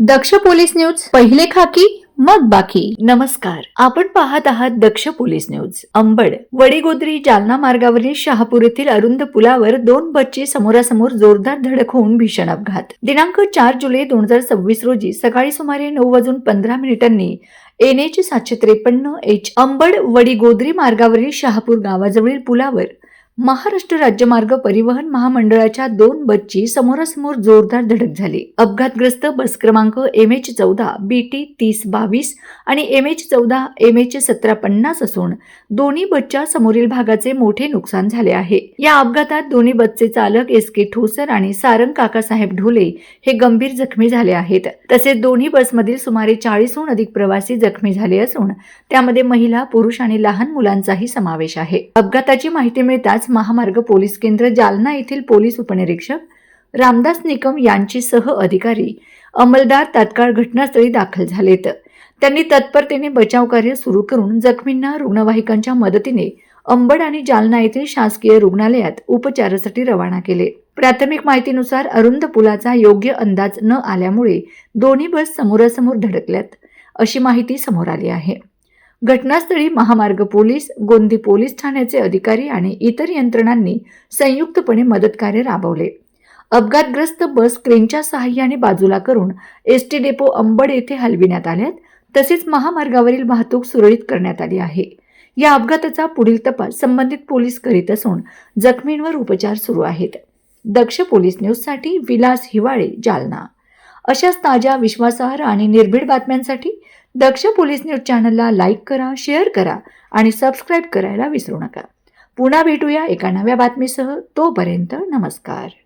दक्ष police news, पहिले खाकी मग बाकी. नमस्कार, आपण पाहत आहात दक्ष पोलीस न्यूज. अंबड वडीगोद्री जालना मार्गावरील शहापूर येथील अरुंद पुलावर दोन बसची समोरासमोर जोरदार धडक होऊन भीषण अपघात. दिनांक 4 जुलै 2026 रोजी सकाळी सुमारे 9:15 NH 753H अंबड वडीगोद्री मार्गावरील शहापूर गावाजवळील पुलावर महाराष्ट्र राज्यमार्ग परिवहन महामंडळाच्या दोन बसची समोरासमोर जोरदार धडक झाली. अपघातग्रस्त बस क्रमांक MH 14 BT 3022 आणि MH 14 MH 1750 असून दोन्ही बसच्या समोरील भागाचे मोठे नुकसान झाले आहे. या अपघातात दोन्ही बसचे चालक SK ठोसर आणि सारंग काकासाहेब ढोले हे गंभीर जखमी झाले आहेत. तसेच दोन्ही बसमधील सुमारे 40हून अधिक प्रवासी जखमी झाले असून त्यामध्ये महिला, पुरुष आणि लहान मुलांचाही समावेश आहे. अपघाताची माहिती मिळताच महामार्ग पोलीस केंद्र जालना येथील पोलीस उपनिरीक्षक रामदास निकम यांचे सह अधिकारी अंमलदार तात्काळ घटनास्थळी दाखल झालेत. त्यांनी तत्परतेने बचाव कार्य सुरू करून जखमींना रुग्णवाहिकांच्या मदतीने अंबड आणि जालना येथील शासकीय रुग्णालयात उपचारासाठी रवाना केले. प्राथमिक माहितीनुसार अरुंद पुलाचा योग्य अंदाज न आल्यामुळे दोन्ही बस समोरासमोर धडकल्यात अशी माहिती समोर आली आहे. घटनास्थळी महामार्ग पोलीस, गोंदी पोलीस ठाण्याचे अधिकारी आणि इतर यंत्रणांनी संयुक्तपणे मदत कार्य राबवले. अपघातग्रस्त बस क्रेनच्या सहाय्याने बाजूला करून ST डेपो अंबड येथे हलविण्यात आल्यात. तसेच महामार्गावरील वाहतूक सुरळीत करण्यात आली आहे. या अपघाताचा पुढील तपास संबंधित पोलीस करीत असून जखमींवर उपचार सुरू आहेत. दक्ष पोलीस न्यूजसाठी विलास हिवाळे, जालना. अशाच ताज्या, विश्वासार्ह आणि निर्भीड बातम्यांसाठी दक्ष पोलीस न्यूज चॅनलला लाईक करा, शेअर करा आणि सबस्क्राईब करायला विसरू नका. पुन्हा भेटूया एका नव्या बातमीसह. तोपर्यंत नमस्कार.